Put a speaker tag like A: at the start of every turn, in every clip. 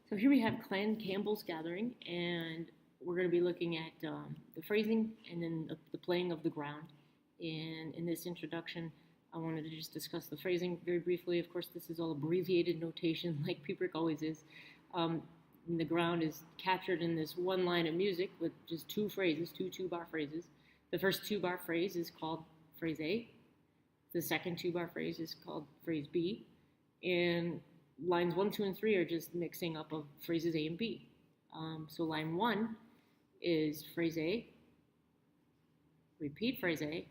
A: So here we have Clan Campbell's gathering, and we're going to be looking at the phrasing and then the playing of the ground. And in this introduction, I wanted to just discuss the phrasing very briefly. Of course, this is all abbreviated notation, like Piobaireachd always is. The ground is captured in this one line of music with just two phrases, two two-bar phrases. The first two-bar phrase is called phrase A. The second two-bar phrase is called phrase B. And lines 1, 2, and 3 are just mixing up of phrases A and B. So line 1 is phrase A, repeat phrase A,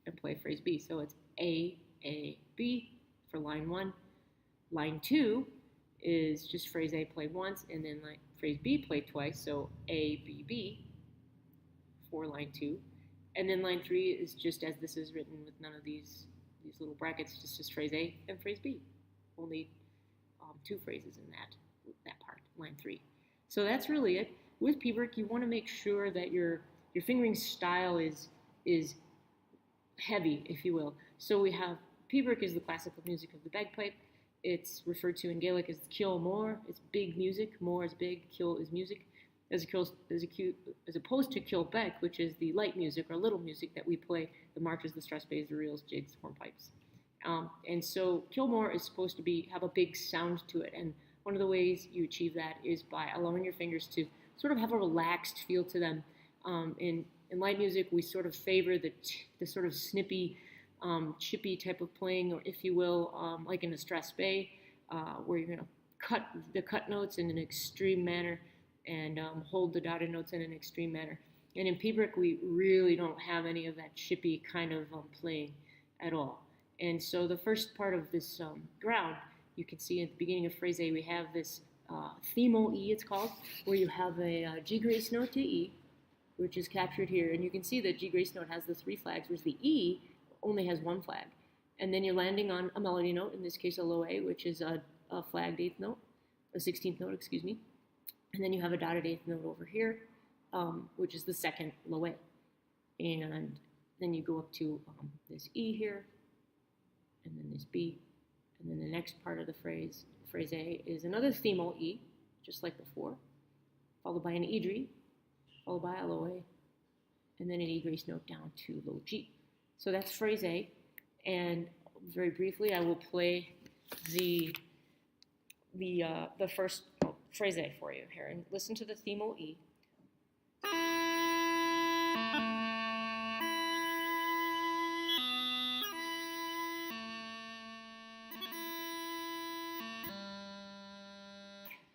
A: and play phrase B. So it's A, B for line 1. Line 2 is just phrase A played once, and then phrase B played twice, so A, B, B for line 2. And then line 3 is just as this is written with none of these little brackets, just phrase A and phrase B. Only two phrases in that part, line 3. So that's really it. With Piobaireachd, you want to make sure that your fingering style is heavy, if you will. So we have Piobaireachd is the classical music of the bagpipe. It's referred to in Gaelic as Ceol Mór. It's big music. Mór is big. Ceol is music. As opposed to Ceol Beag, which is the light music or little music that we play, the marches, the strathspeys, the reels, jigs, hornpipes. And so Ceol Mór is supposed to have a big sound to it, and one of the ways you achieve that is by allowing your fingers to sort of have a relaxed feel to them. In light music, we sort of favor the sort of snippy, chippy type of playing, or if you will, like in a strathspey, where you're going to cut the cut notes in an extreme manner and hold the dotted notes in an extreme manner. And in Piobaireachd, we really don't have any of that chippy kind of playing at all. And so the first part of this ground, you can see at the beginning of phrase A, we have this themo E, it's called, where you have a G grace note to E, which is captured here. And you can see that G grace note has the 3 flags, whereas the E only has 1 flag. And then you're landing on a melody note, in this case a low A, which is a flagged 8th note, a 16th note, excuse me. And then you have a dotted 8th note over here, which is the second low A. And then you go up to this E here, and then this B, and then the next part of the phrase A, is another themo E, just like before, followed by an E-dri, followed by a low A, and then an E grace note down to low G. So that's phrase A, and very briefly I will play the first phrase A for you here, and listen to the themo E.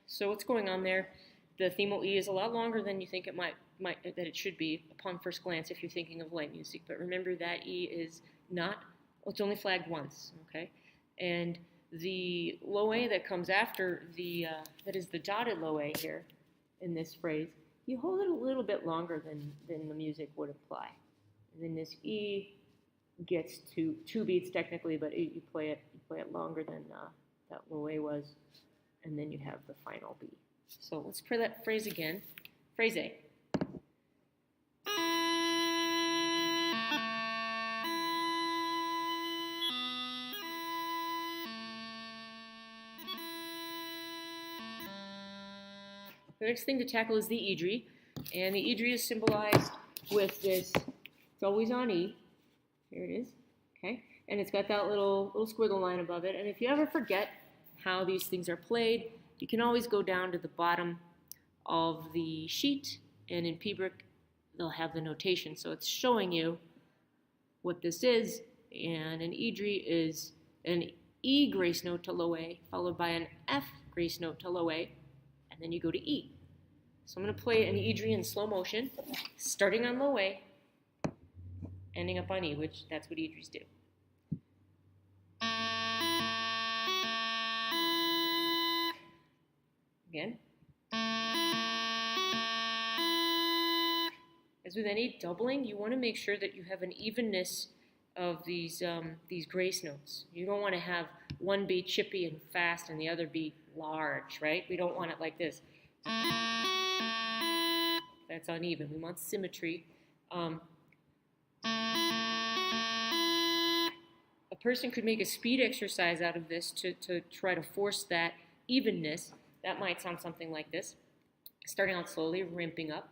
A: So what's going on there? The themo E is a lot longer than you think that it should be upon first glance if you're thinking of light music. But remember that E is it's only flagged once, okay? And the low A that comes after that is the dotted low A here in this phrase, you hold it a little bit longer than the music would imply. And then this E gets to 2 beats technically, but you play it longer than that low A was. And then you have the final B. So let's play that phrase again. Phrase A. The next thing to tackle is the E-dri. And the E-dri is symbolized with this, it's always on E. Here it is, okay? And it's got that little squiggle line above it. And if you ever forget how these things are played, you can always go down to the bottom of the sheet, and in Piobaireachd they'll have the notation. So it's showing you what this is, and an E-dri is an E grace note to low A, followed by an F grace note to low A, and then you go to E. So I'm going to play an E-dri in slow motion, starting on low A, ending up on E, which that's what E-dris do. Again. As with any doubling, you want to make sure that you have an evenness of these grace notes. You don't want to have one be chippy and fast and the other be large, right? We don't want it like this. That's uneven. We want symmetry. A person could make a speed exercise out of this to try to force that evenness that might sound something like this. Starting out slowly, ramping up.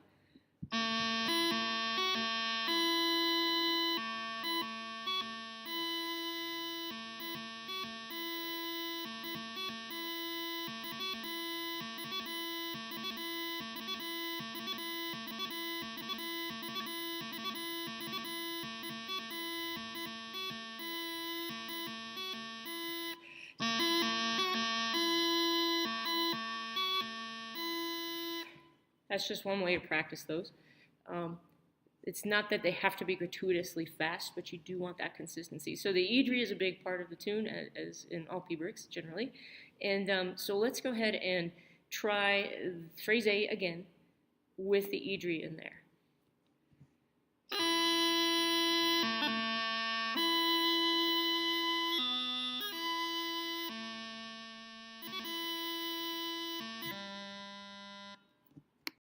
A: That's just one way to practice those. It's not that they have to be gratuitously fast, but you do want that consistency. So the Idri is a big part of the tune, as in all Piobaireachds generally. And so let's go ahead and try phrase A again with the Idri in there.